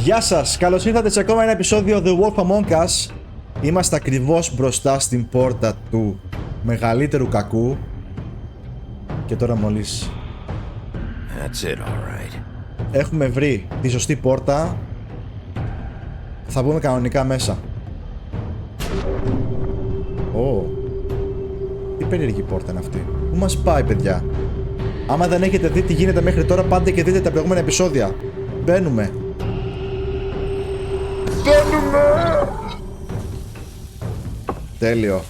Γεια σας, καλώς ήρθατε σε ακόμα ένα επεισόδιο The Wolf Among Us. Είμαστε ακριβώς μπροστά στην πόρτα του μεγαλύτερου κακού. Και τώρα μόλις That's it, all right. έχουμε βρει τη σωστή πόρτα, θα μπούμε κανονικά μέσα. Τι περίεργη πόρτα είναι αυτή. Πού μας πάει, παιδιά? Άμα δεν έχετε δει τι γίνεται μέχρι τώρα, πάντε και δείτε τα προηγούμενα επεισόδια. Μπαίνουμε. Τέλειο.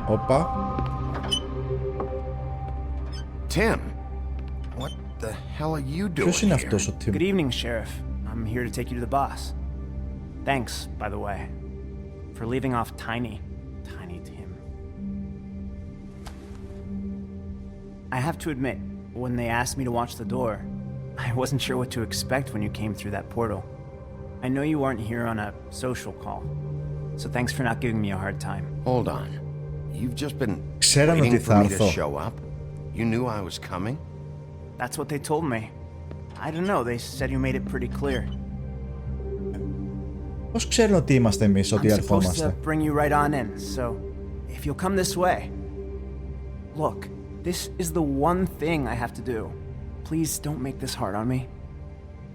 Όπα. Tim, what the hell are you doing Ποιος είναι here? αυτός ο Tim? Good evening, Sheriff. I'm here to take you to the boss. Thanks, by the way, for leaving off Tiny Tim. I have to admit, when they asked me to watch the door, I wasn't sure what to expect when you came through that portal. I know you weren't here on a social call, so thanks for not giving me a hard time. Hold on. You've just been Ξέραμε waiting ότι for θα me to έρθω. show up? You knew I was coming? That's what they told me. I don't know, they said you made it pretty clear. Πώς ξέρουν ότι είμαστε εμείς, ότι I'm supposed ερχόμαστε? to bring you right on in, so if you'll come this way. Look, this is the one thing I have to do. Please don't make this hard on me.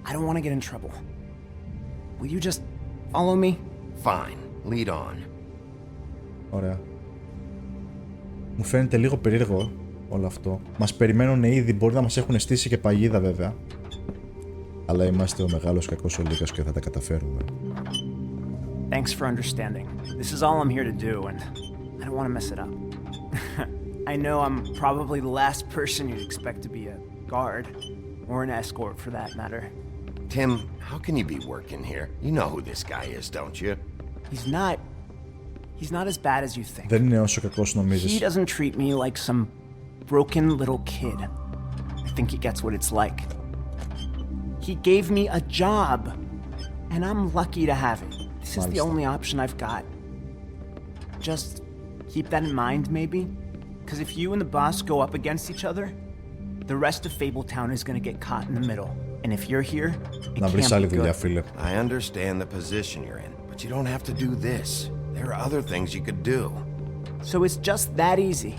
I don't want to get in trouble. Will you just follow me? Fine. Lead on. Ωραία. Μου φαίνεται λίγο περίεργο όλο αυτό. Μας περιμένουν ήδη, μπορεί να μας έχουν στήσει και παγίδα βέβαια. Αλλά είμαστε ο μεγάλος κακός ο Λίγας και θα τα καταφέρουμε. Thanks for understanding. This is all I'm here to do, and I don't want to mess it up. I know I'm probably the last person you'd expect to be a guard, or an escort for that matter. Tim, how can you be working here? You know who this guy is, don't you? He's not as bad as you think. Δεν είναι όσο κακός He νομίζεις. doesn't treat me like some broken little kid. I think he gets what it's like. He gave me a job, and I'm lucky to have it. This is the only option I've got. Just keep that in mind, maybe? Because if you and the boss go up against each other, the rest of Fabletown is going to get caught in the middle. And if you're here, it Να βρεις can't άλλη be δουλειά, good. φίλε. I understand the position you're in, but you don't have to do this. There are other things you could do. So it's just that easy.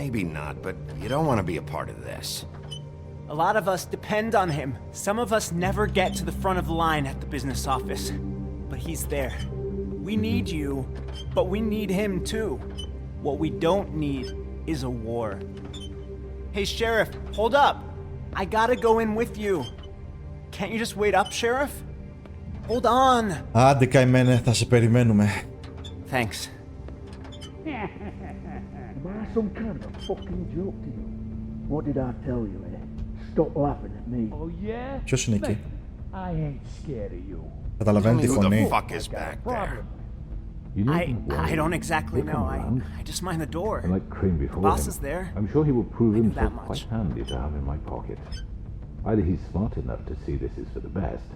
Maybe not, but you don't want to be a part of this. A lot of us depend on him. Some of us never get to the front of the line at the business office. But he's there. We need you, but we need him too. What we don't need is a war. Hey, Sheriff, hold up. I gotta go in with you. Can't you just wait up, Sheriff? Hold on. Άντε καημένε, θα σε περιμένουμε. Thanks. Am I some kind of a fucking joke to you? What did I tell you, eh? Stop laughing at me. Oh yeah? Ποιος είναι εκεί? I ain't scared of you. Καταλαβαίνει τη Who the φωνή. fuck is back there? I don't exactly know. I just mind the door. Like cream The before boss him. is there. I'm sure he will prove I knew himself that much. quite handy to have in my pocket. Either he's smart enough to see this is for the best,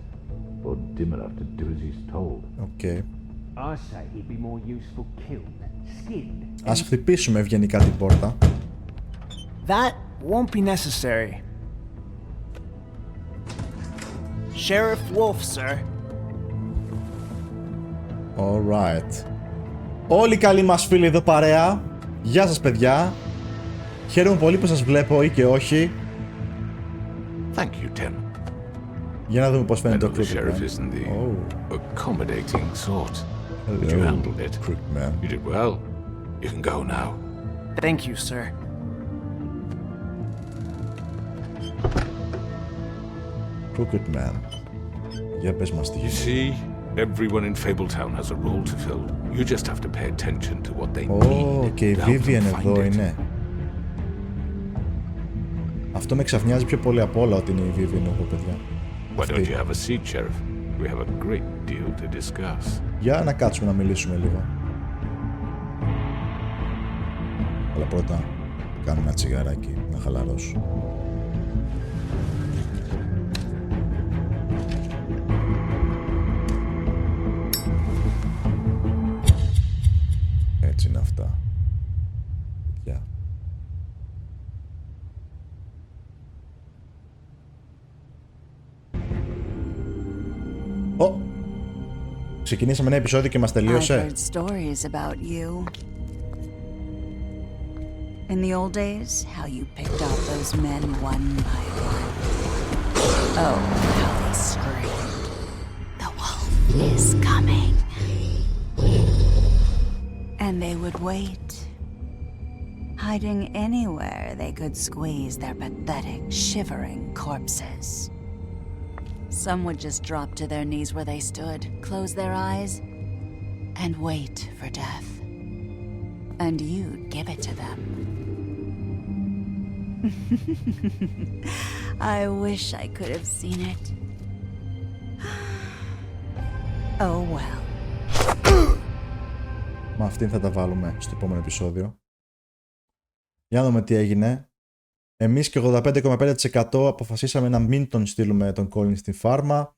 or dim enough to do as he's told. Οκ. I say he'd be more useful killed, skinned. Ας χτυπήσουμε ευγενικά την πόρτα. That won't be necessary. Sheriff Wolf, sir. Alright. Όλοι καλοί μας φίλοι εδώ παρέα. Γεια σας παιδιά. Χαίρομαι πολύ που σας βλέπω ή και όχι. Thank you, Tim. Για να δούμε πώς I φαίνεται know το the sheriff Crooked isn't the Oh. accommodating sort, but you Hello, handled it. Crooked man. You did well. You can go now. Thank you, sir. Crooked man. Για πες μας τι You γίνεται. see, everyone in Fabletown has a role to fill. You just have to pay attention to what they Ω, need και η to help Vivian them εδώ find it. είναι. Αυτό με ξαφνιάζει πιο πολύ από όλα ότι είναι η Vivian εδώ, παιδιά. Why don't you have a seat, Sheriff? We have a great deal to discuss. Για να κάτσουμε να μιλήσουμε λίγο. Αλλά πρώτα κάνουμε ένα τσιγαράκι να χαλαρώσω. Έτσι είναι αυτά. Yeah. Oh. Ξεκινήσαμε ένα επεισόδιο και μας τελείωσε. In the old days, how you picked off those men one by one. Oh, how they screamed. The wolf is coming. And they would wait, hiding anywhere they could squeeze their pathetic, shivering corpses. Some would just drop to their knees where they stood, close their eyes, and wait for death. And you'd give it to them. I wish I could have seen it. Oh well. Μα αυτήν θα τα βάλουμε στο επόμενο επεισόδιο. Για να δούμε τι έγινε. Εμείς και 85,5% αποφασίσαμε να μην τον στείλουμε τον Colin στην φάρμα.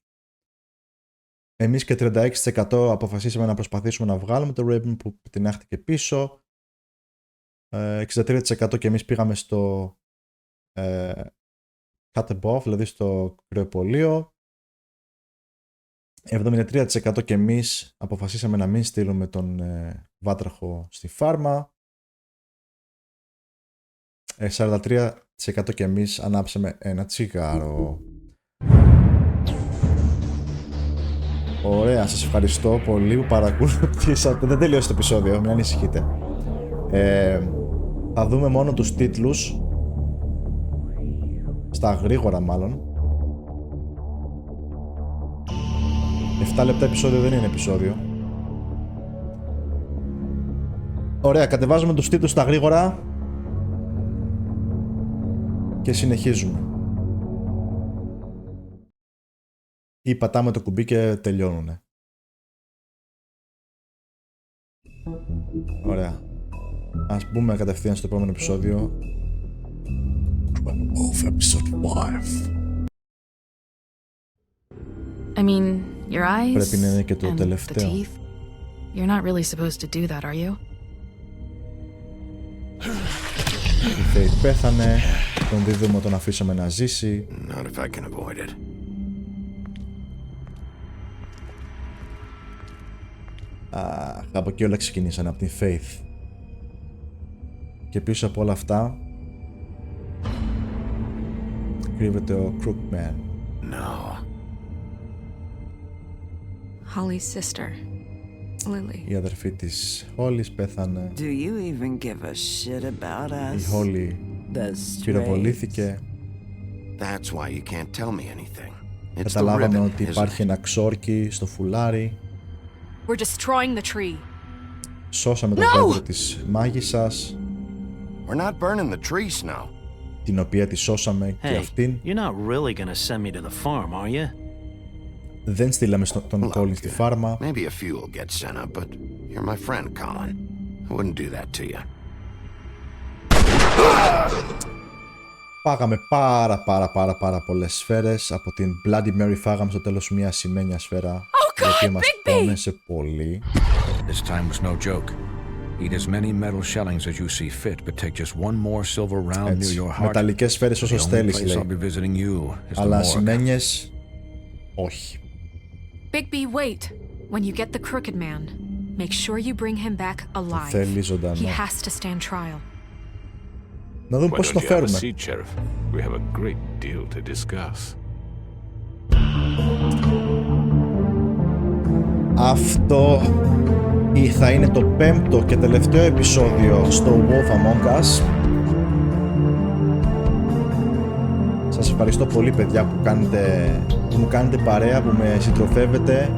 Εμείς και 36% αποφασίσαμε να προσπαθήσουμε να βγάλουμε το Raven που τεινάχτηκε πίσω. 63% και εμείς πήγαμε στο cut above, δηλαδή στο κρεοπολείο. 73% και εμείς αποφασίσαμε να μην στείλουμε τον βάτραχο στη φάρμα. 43% και εμείς ανάψαμε ένα τσιγάρο. Ωραία, σας ευχαριστώ πολύ που παρακολουθήσατε. Δεν τελειώσει το επεισόδιο, μην ανησυχείτε. Θα δούμε μόνο τους τίτλους. Στα γρήγορα μάλλον. 7 λεπτά επεισόδιο δεν είναι επεισόδιο. Ωραία, κατεβάζουμε τους τίτλους στα γρήγορα και συνεχίζουμε. Ή πατάμε το κουμπί και τελειώνουνε. Ωραία. Ας μπούμε κατευθείαν στο επόμενο επεισόδιο. Of episode 5. I mean, your eyes Πρέπει να είναι και το and τελευταίο. the teeth. You're not really supposed to do that, are you? Η Faith πέθανε. Τον δίδυμο τον αφήσαμε να ζήσει. Not if I can avoid it. Από εκεί όλα ξεκινήσαν, από την Faith. Και πίσω από όλα αυτά κρύβεται ο Crookman. No. Holly's sister, Lily. Η αδερφή της Holly's πέθανε. Do you even give a shit about us? Η Holly πυροβολήθηκε. That's why you can't tell me anything. It's the Καταλάβαμε ribbon, ότι υπάρχει ένα ξόρκι στο φουλάρι. We're destroying the tree. Σώσαμε το δέντρο της μάγισσας, We're not burning the tree, Snow. την οποία τη σώσαμε και αυτήν. You're not really gonna send me to the farm, are you? Δεν στείλαμε τον Colin στη φάρμα. Maybe a few will get sent up, but you're my friend, Colin. I wouldn't do that to you. Φάγαμε πάρα πολλές σφαίρες. Από την Bloody Mary φάγαμε στο τέλος μια ασημένια σφαίρα, η οποία μας πόνεσε πολύ. This time was no joke. Eat as many metal shellings as you see fit, but take just one more silver round near your heart. Μεταλλικές σφαίρες όσο θέλεις, λέει. Αλλά ασημένιες, όχι. Bigby, wait. When you get the crooked man, make sure you bring him back alive. Θέλει ζωντανό. He has to stand trial. Να δούμε πώς το φέρουμε. We have a great deal to discuss. Αυτό θα είναι το 5ο και τελευταίο επεισόδιο στο Wolf Among Us. Σας ευχαριστώ πολύ, παιδιά, που μου κάνετε παρέα, που με συντροφεύετε,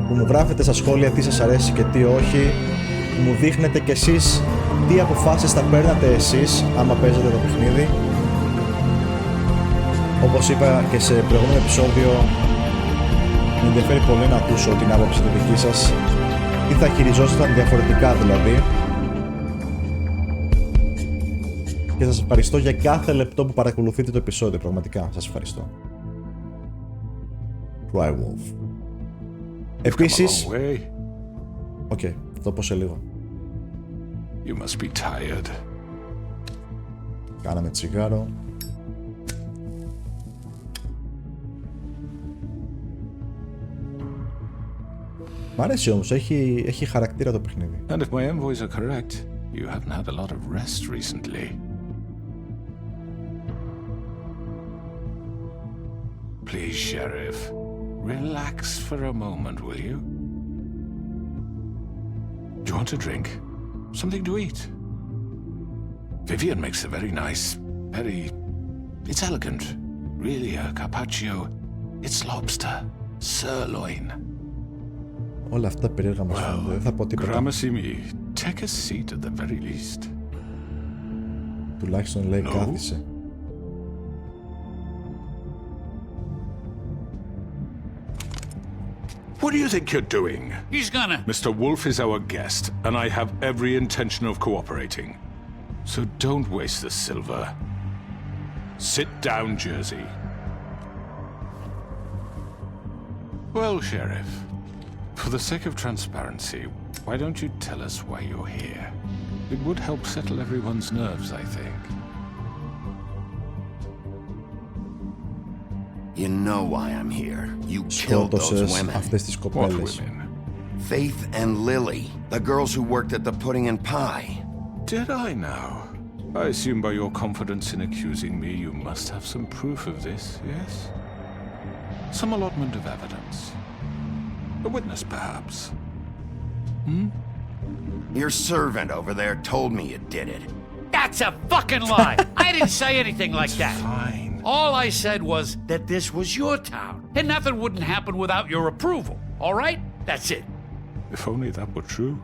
που μου γράφετε στα σχόλια τι σας αρέσει και τι όχι, που μου δείχνετε κι εσείς τι αποφάσεις θα παίρνατε εσείς άμα παίζετε το παιχνίδι. Όπως είπα και σε προηγούμενο επεισόδιο, με ενδιαφέρει πολύ να ακούσω την άποψη τη δική σας, τι θα χειριζόσασταν διαφορετικά δηλαδή. Και σας ευχαριστώ για κάθε λεπτό που παρακολουθείτε το επεισόδιο, πραγματικά σας ευχαριστώ. Cry Wolf. Επίσης, θα το πω σε λίγο. You must be tired. Κάναμε τσιγάρο. Μ' αρέσει όμως, έχει χαρακτήρα το παιχνίδι. And if my envoys are correct, you haven't had a lot of rest recently. Please, Sheriff, relax for a moment, will you? Do you want a drink? Something to eat? Vivian makes a very nice, it's elegant. Really a carpaccio. It's lobster, sirloin. Όλα αυτά περίεργα μας φαίνονται, δεν θα πω τίποτα. Gramercy me, take a seat at the very least. Τουλάχιστον λέει κάθισε. What do you think you're doing? He's gonna... Mr. Wolf is our guest, and I have every intention of cooperating. So don't waste the silver. Sit down, Jersey. Well, Sheriff, for the sake of transparency, why don't you tell us why you're here? It would help settle everyone's nerves, I think. You know why I'm here. You killed those women. What women? Faith and Lily, the girls who worked at the pudding and pie. Did I now? I assume by your confidence in accusing me, you must have some proof of this, yes? Some allotment of evidence. A witness, perhaps. Your servant over there told me you did it. That's a fucking lie! I didn't say anything like that. Fine. All I said was that this was your town, and nothing wouldn't happen without your approval, all right? That's it. If only that were true.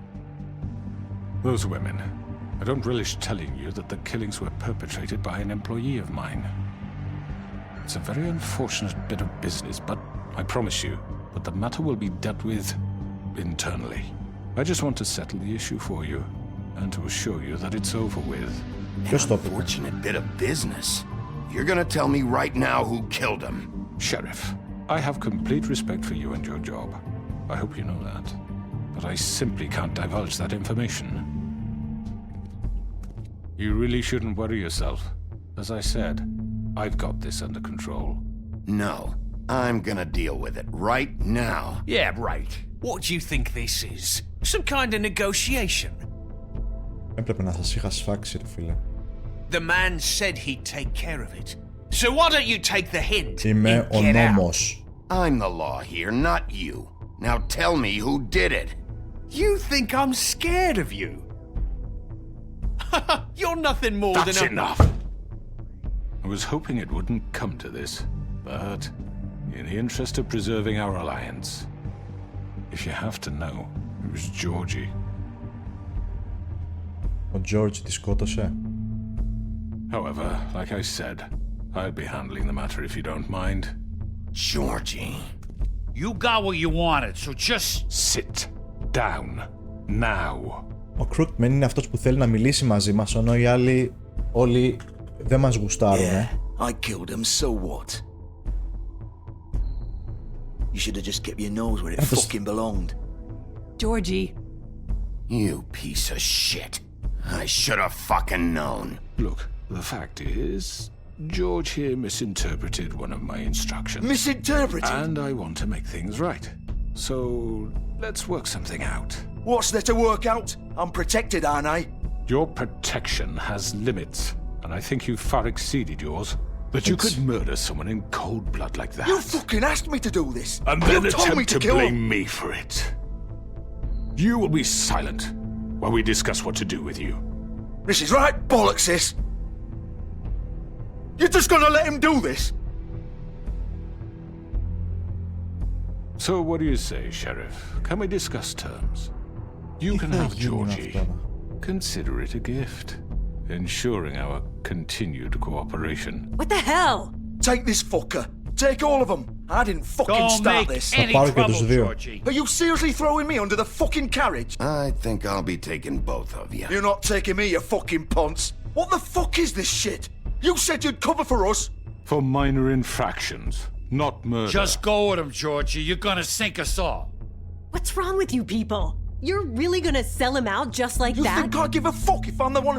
Those women. I don't relish telling you that the killings were perpetrated by an employee of mine. It's a very unfortunate bit of business, but I promise you that the matter will be dealt with internally. I just want to settle the issue for you, and to assure you that it's over with. An unfortunate bit of business? You're gonna tell me right now who killed him? Sheriff, I have complete respect for you and your job. I hope you know that. But I simply can't divulge that information. You really shouldn't worry yourself. As I said, I've got this under control. No, I'm gonna deal with it right now. Yeah, right. What do you think this is? Some kind of negotiation? Έπρεπε να σας είχα σφάξει, ρε φίλε. The man said he'd take care of it. So why don't you take the hint? Είμαι ο νόμος. I'm the law here, not you. Now tell me who did it. You think I'm scared of you? You're nothing more than a... That's enough! I was hoping it wouldn't come to this, but in the interest of preserving our alliance, if you have to know, it was Georgie. Ο George τη σκότωσε. However, like I said, I'll be handling the matter if you don't mind. Georgie. You got what you wanted, so just... Sit down, now. Ο Crookman είναι αυτός που θέλει να μιλήσει μαζί μας, ενώ οι άλλοι όλοι δεν μας γουστάρουν. Yeah, I killed him, so what? You should have just kept your nose where it fucking belonged. Georgie. You piece of shit. I should have fucking known. Look, the fact is, George here misinterpreted one of my instructions. Misinterpreted? And I want to make things right. So, let's work something out. What's there to work out? I'm protected, aren't I? Your protection has limits, and I think you've far exceeded yours. That you could murder someone in cold blood like that. You fucking asked me to do this. And then you told me attempt to blame me for it. You will be silent while we discuss what to do with you. This is right bollocks, sis. You're just gonna let him do this? So what do you say, Sheriff? Can we discuss terms? You can have Georgie. Consider it a gift, ensuring our continued cooperation. What the hell? Take this fucker. Take all of them. I didn't fucking Don't start make this. any trouble, Georgie. Are you seriously throwing me under the fucking carriage? I think I'll be taking both of you. You're not taking me, you fucking ponce. What the fuck is this shit? You said you'd cover for us. For minor infractions, not murder. Just go with him, Georgie. You're gonna sink us all. What's wrong with you people? You're really gonna sell him out just like that? You think I give a fuck if I'm the one?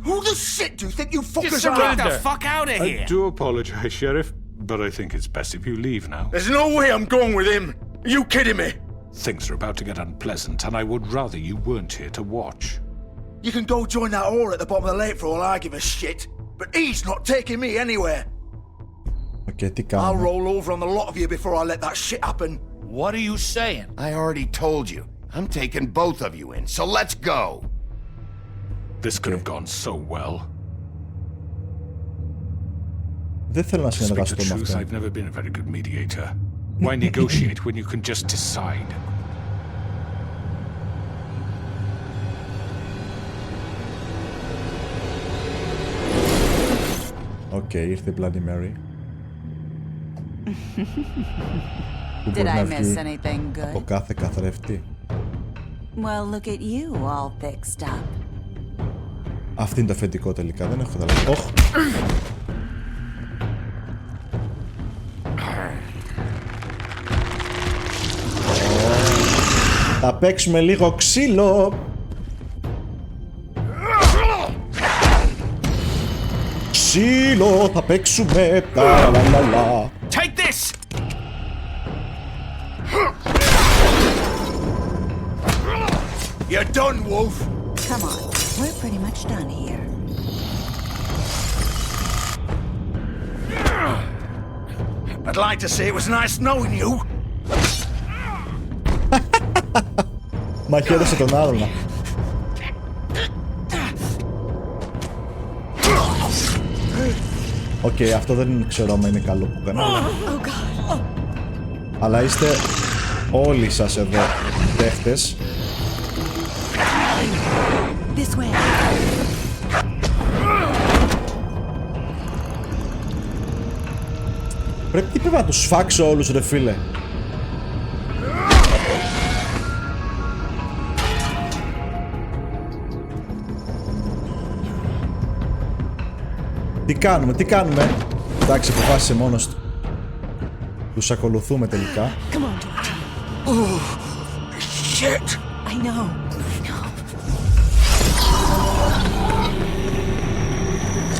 Who the shit do you think you fuckers are? Get the fuck out of here! I do apologize, Sheriff, but I think it's best if you leave now. There's no way I'm going with him. Are you kidding me? Things are about to get unpleasant, and I would rather you weren't here to watch. You can go join that whore at the bottom of the lake for all I give a shit, but he's not taking me anywhere. Okay, I'll roll over on the lot of you before I let that shit happen. What are you saying? I already told you. I'm taking both of you in, so let's go. This could have gone so well. Δεν θέλω να συνεργαστώ με αυτό. I've never been a very good mediator. Why negotiate when you can just decide? Οκ, ήρθε η Bloody Mary. Did I miss anything good? Από κάθε καθρέφτη. Well, look at you, all fixed up. Αυτό είναι το αφεντικό τελικά, δεν έχω καταλάβει. Οχ! Θα παίξουμε λίγο ξύλο. Ξύλο θα παίξουμε. Ταλαλαλα. Take this. You're done, Wolf. Come on, we're pretty much done here. I'd like to say it was nice knowing you. Μαχαίρωσε τον άλλον. Οκ, αυτό δεν ξέρω αν είναι καλό που κάνω. Αλλά είστε όλοι σας εδώ παίχτες. Πρέπει να τους φάξω όλους ρε φίλε. Τι κάνουμε. Εντάξει, αποφάσισε μόνος του. Τους ακολουθούμε τελικά. Shit. I know.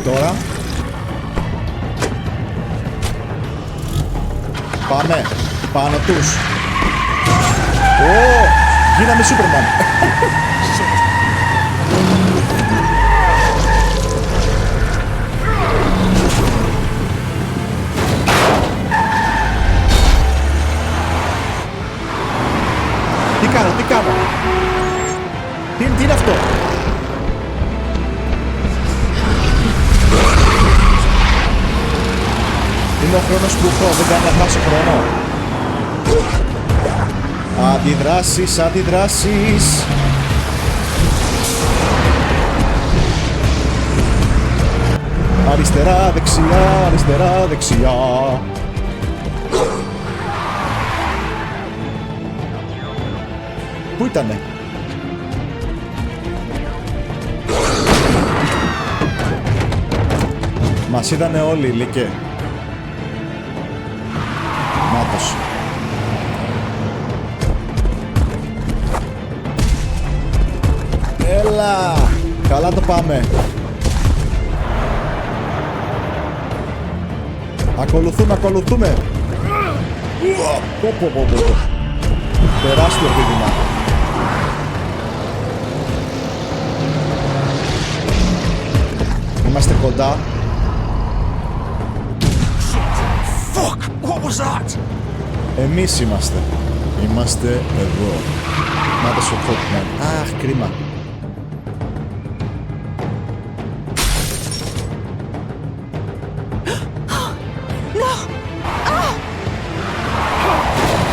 Τώρα. Πάμε. Πάνω τους. Γίναμε Σούπερμαν. Τι κάνω. Τι είναι αυτό. Είναι ο χρόνος που έχω, δεν κάνει να χάσω χρόνο. Αντιδράσεις. Αριστερά, δεξιά. Πού ήτανε? Μας είδανε όλοι, Λίκε. Νάτος. Έλα! Καλά το πάμε. Ακολουθούμε. Τεράστιο πήδημα. Είμαστε κοντά. Fuck! What was that? Εμείς είμαστε εδώ. Μάτα στο Hotman. Αχ, κρίμα.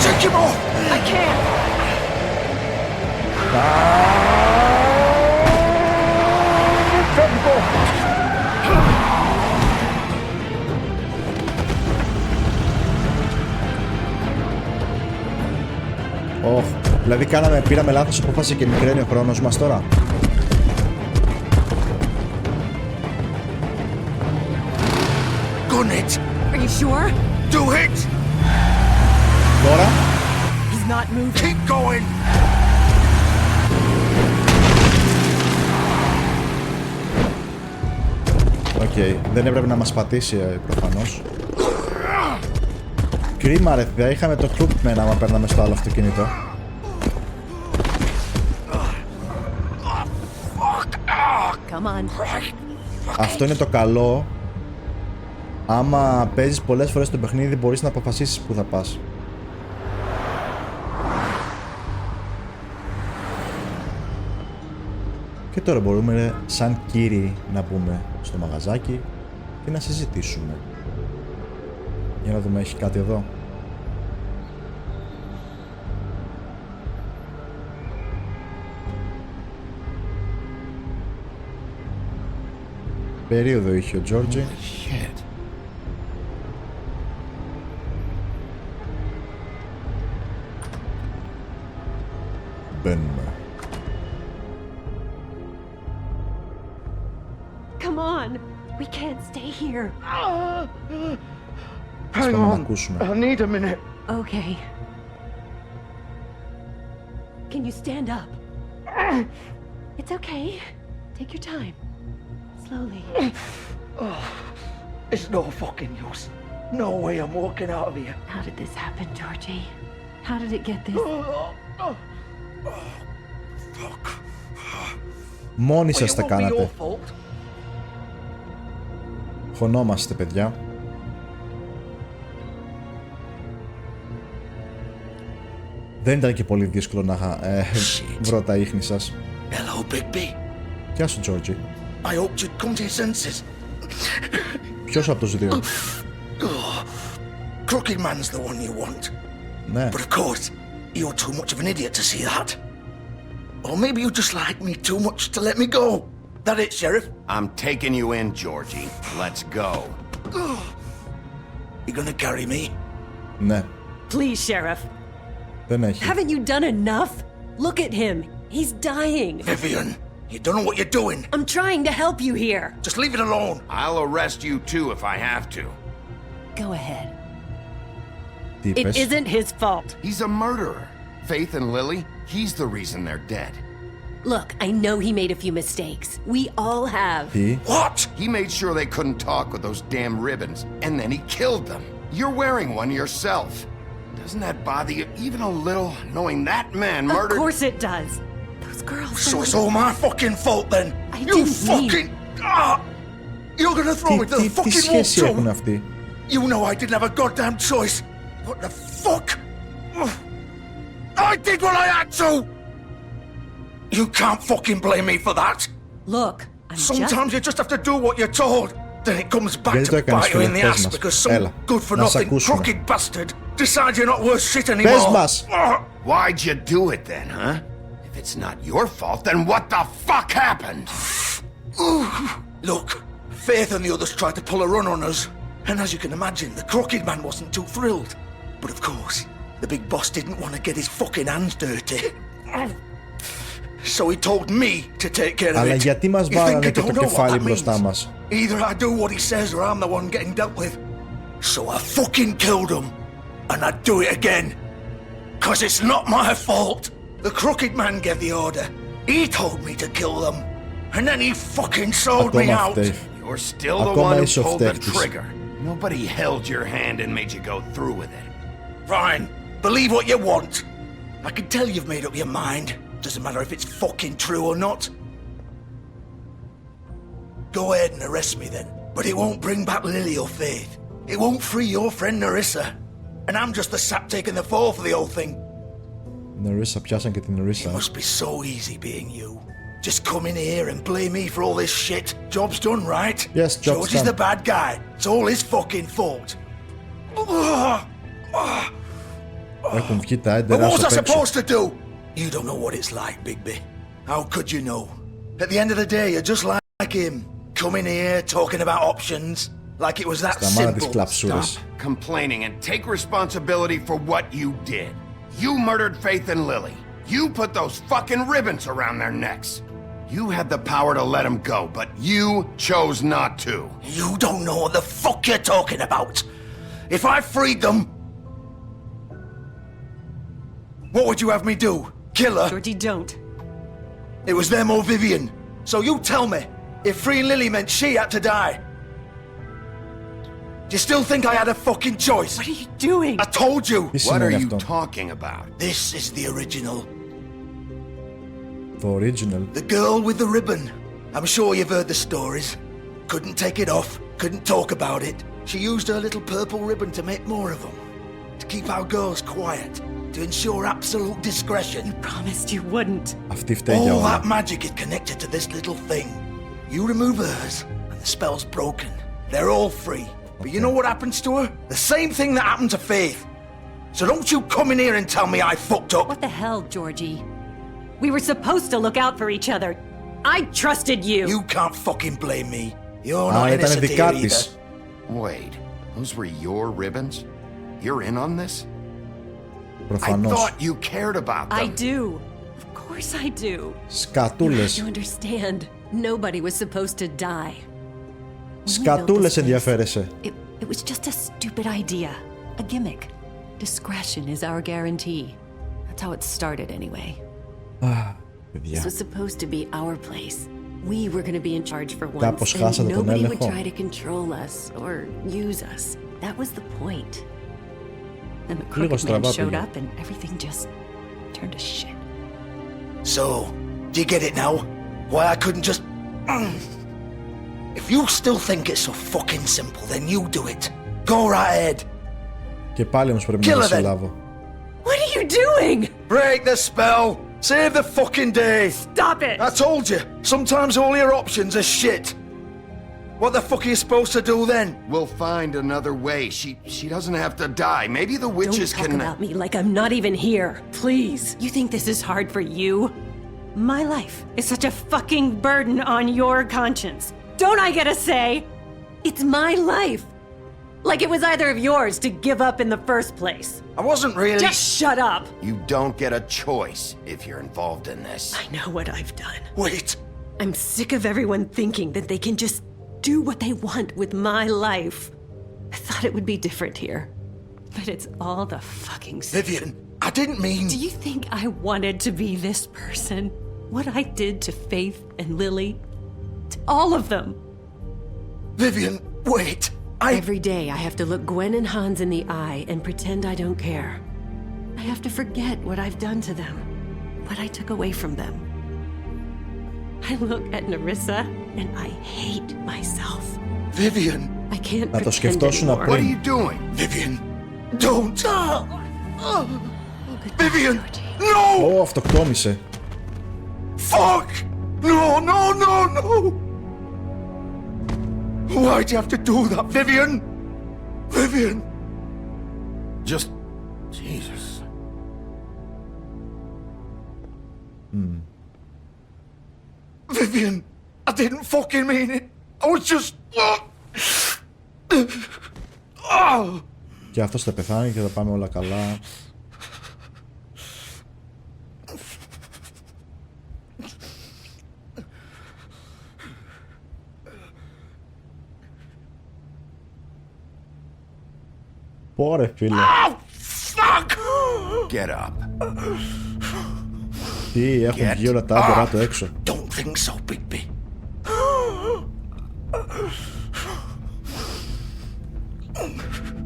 Take him off! I can't! Δηλαδή πήραμε λάθος απόφαση και μικραίνει ο χρόνος μας τώρα. Gun it! Are you sure? Do it! Τώρα. He's not moving. Keep going! δεν έπρεπε να μας πατήσει προφανώς. Κρίμα ρε, θα είχαμε το Crookman άμα παίρναμε στο άλλο αυτοκίνητο. Αυτό είναι το καλό. Άμα παίζεις πολλές φορές το παιχνίδι μπορείς να αποφασίσεις που θα πας. Και τώρα μπορούμε σαν κύριοι να μπούμε στο μαγαζάκι και να συζητήσουμε. Για να δούμε, έχει κάτι εδώ. Περίοδο είχε ο Τζόρτζι. Μπαίνουμε. Come on, we can't stay here. Hang on, I need a minute. Okay. Can you stand up? It's okay. Take your time. Slowly. Oh, it's no fucking use. No way I'm walking out of here. How did this happen, Georgie? How did it get this? Fuck. Μόνοι σας τα κάνατε. Χωνόμαστε, παιδιά. Δεν ήταν και πολύ δύσκολο να βρω τα ίχνη σας. Hello, Bigby. Γεια σου, Georgie. I hoped you'd come to your senses. Ποιος από τους δύο? Crooked Man's the one you want. Ναι. But of course, you're too much of an idiot to see that. Or maybe you just like me too much to let me go. That it, Sheriff? I'm taking you in, Georgie. Let's go. You gonna carry me? Ναι. Please, Sheriff. Δεν έχει. Haven't you done enough? Look at him. He's dying. Vivian, you don't know what you're doing. I'm trying to help you here. Just leave it alone. I'll arrest you too if I have to. Go ahead. It isn't his fault. He's a murderer. Faith and Lily, he's the reason they're dead. Look, I know he made a few mistakes. We all have. What? He made sure they couldn't talk with those damn ribbons, and then he killed them. You're wearing one yourself. Doesn't that bother you even a little, knowing that man murdered... Of course it does. Those girls... So it's all my fucking fault then? I you didn't fucking... You're gonna throw me to the fucking wall, You know I didn't have a goddamn choice. What the fuck? I did what I had to! You can't fucking blame me for that. Look, Sometimes you just have to do what you're told. Then it comes back to bite you in the ass because some good-for-nothing crooked bastard decides you're not worth shit anymore. Why'd you do it then, huh? If it's not your fault, then what the fuck happened? Look, Faith and the others tried to pull a run on us. And as you can imagine, the Crooked Man wasn't too thrilled. But of course, the big boss didn't want to get his fucking hands dirty. So he told me to take care of it. Αλλά γιατί μας βάλανε και το κεφάλι μπροστά μας? Either I do what he says or I'm the one getting dealt with. So I fucking killed him. And I'd do it again. Cause it's not my fault. The Crooked Man gave the order. He told me to kill them. And then he fucking sold me out. You're still the one who pulled the trigger. Nobody held your hand and made you go through with it. Fine. Believe what you want. I can tell you've made up your mind. Doesn't matter if it's fucking true or not. Go ahead and arrest me then. But it won't bring back Lily or Faith. It won't free your friend Nerissa. And I'm just the sap taking the fall for the whole thing. Nerissa, πιάσαν και την Nerissa. It must be so easy being you. Just come in here and blame me for all this shit. Job's done, right? Yes, job's George is done. the bad guy. It's all his fucking fault. Έχουν βγει τα But έντερα what was στο I παίξο. supposed to do? You don't know what it's like, Bigby. How could you know? At the end of the day, you're just like him. Coming here, talking about options. Like it was that simple. Stop complaining and take responsibility for what you did. You murdered Faith and Lily. You put those fucking ribbons around their necks. You had the power to let them go, but you chose not to. You don't know what the fuck you're talking about. If I freed them... What would you have me do? Kill her? Georgie, don't. It was them or Vivian. So you tell me, if freeing Lily meant she had to die, Do you still think I had a fucking choice? What are you doing? I told you! What are you talking about? This is the original. The original. The girl with the ribbon. I'm sure you've heard the stories. Couldn't take it off, couldn't talk about it. She used her little purple ribbon to make more of them. To keep our girls quiet. To ensure absolute discretion. You promised you wouldn't. All that magic is connected to this little thing. You remove hers, and the spell's broken. They're all free. But you know what happens to her? The same thing that happened to Faith. So don't you come in here and tell me I fucked up. What the hell, Georgie? We were supposed to look out for each other. I trusted you. You can't fucking blame me. You're not innocent here either. Wait, those were your ribbons? You're in on this? Προφανώς. I thought you cared about them. I do. Of course I do. Σκατούλες. You understand. Nobody was supposed to die. Σκατούλες ενδιαφέρεσαι. It was just a stupid idea. A gimmick. Discretion is our guarantee. That's how it started anyway. This was supposed to be our place. We were going to be in charge for once, and nobody would try to control us or use us. That was the point. Then the crooked man showed up and everything just turned to shit. So, do you get it now? Why I couldn't just... If you still think it's so fucking simple, then you do it. Go right ahead. Και πάλι όμως πρέπει να συλλάβω. What are you doing? Break the spell. Save the fucking day. Stop it. I told you. Sometimes all your options are shit. What the fuck are you supposed to do then? We'll find another way. She doesn't have to die. Maybe the witches can... Don't talk about me like I'm not even here. Please. You think this is hard for you? My life is such a fucking burden on your conscience. Don't I get a say? It's my life. Like it was either of yours to give up in the first place. I wasn't really... Just shut up. You don't get a choice if you're involved in this. I know what I've done. Wait. I'm sick of everyone thinking that they can just do what they want with my life. I thought it would be different here. But it's all the fucking same. Vivian, I didn't mean... Do you think I wanted to be this person? What I did to Faith and Lily? To all of them. Vivian, wait. Every day I have to look Gwen and Hans in the eye and pretend I don't care. I have to forget what I've done to them. What I took away from them. I look at Nerissa and I hate myself. Vivian. I can't pretend anymore. What are you doing? Vivian, don't. Vivian, no! Ω, αυτοκτόμησε. Fuck! No, no, no, no! Why'd you have to do that, Vivian? Vivian! Just... Jesus. Vivian, I didn't fucking mean it. I was just... Και αυτός θα πεθάνει και θα πάμε όλα καλά. Πόρε φίλε. Get up. Τι, έχουν βγει όλα τα άμπορα το έξω. Don't think so, Bigby.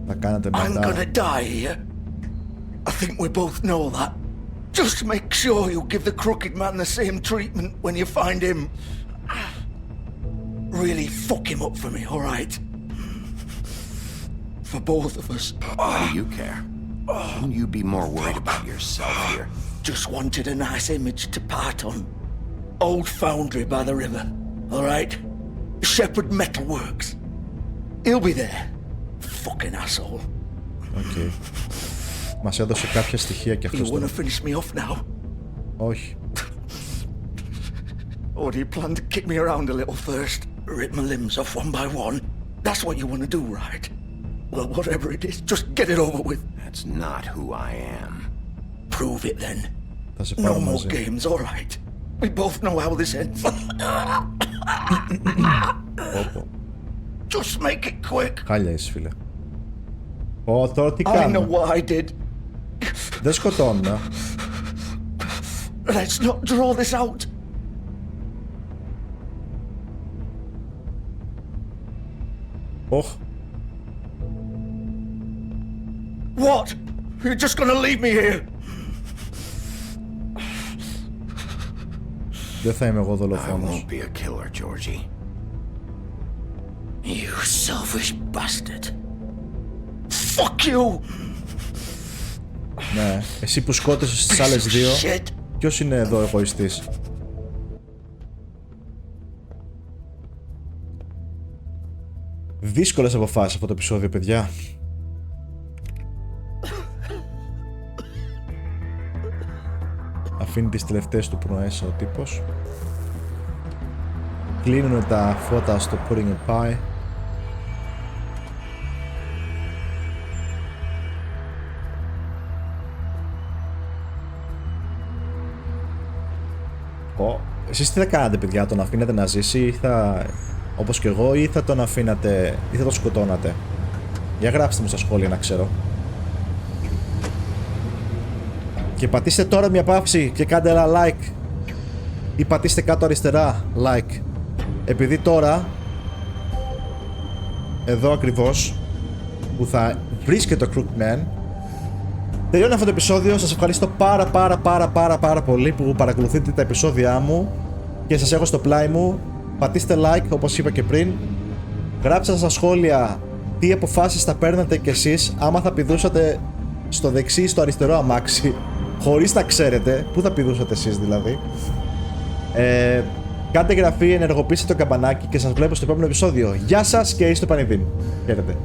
Θα κάνετε μετά. I'm gonna die here. I think we both know that. Just make sure you give the crooked man the same treatment when you find him. Really fuck him up for me, alright? For both of us. Why do you care? Shouldn't you be more worried about yourself here? Just wanted a nice image to part on. Old foundry by the river, alright? Shepherd Metalworks. He'll be there. Fucking asshole. Okay. Μας έδωσε κάποια στοιχεία και αυτός. You wanna finish me off now? Όχι. Or do you plan to kick me around a little first? Rip my limbs off one by one? That's what you wanna do, right? Well, whatever it is, just get it over with. That's not who I am. Prove it then. No more games, alright? We both know how this ends. Just make it quick. Χάλια είσαι φίλε. Ω, τώρα τι I κάνω. know what I did. Δεν σκοτώνω. Let's not draw this out. Οχ. What? You're just gonna leave me here? Δεν θα είμαι εγώ I δολοφόνος. won't be a killer, Georgie. You selfish bastard. Fuck you! Ναι, εσύ που σκότωσες τις άλλες δύο, ποιος είναι εδώ εγωιστής? Δύσκολες αποφάσεις αυτό το επεισόδιο, παιδιά. Αφήνει τις τελευταίες του πνοές ο τύπος. Κλείνουν τα φώτα στο pudding and pie. Εσείς τι θα κάνατε, παιδιά? Τον αφήνατε να ζήσει ή θα... όπως και εγώ, ή θα τον αφήνατε ή θα τον σκοτώνατε? Για γράψτε μου στα σχόλια να ξέρω. Και πατήστε τώρα μια παύση και κάντε ένα like. Ή πατήστε κάτω αριστερά like. Επειδή τώρα, εδώ ακριβώς που θα βρίσκεται το Crookman, τελειώνει αυτό το επεισόδιο. Σας ευχαριστώ πάρα πολύ που παρακολουθείτε τα επεισόδια μου και σας έχω στο πλάι μου. Πατήστε like όπως είπα και πριν. Γράψτε στα σχόλια τι αποφάσεις θα παίρνατε κι εσείς άμα θα πηδούσατε στο δεξί ή στο αριστερό αμάξι χωρίς να ξέρετε. Πού θα πηδούσατε εσείς δηλαδή? Κάντε εγγραφή, ενεργοποιήστε το καμπανάκι και σας βλέπω στο επόμενο επεισόδιο. Γεια σας και είστε πανηδίν. Χαίρετε.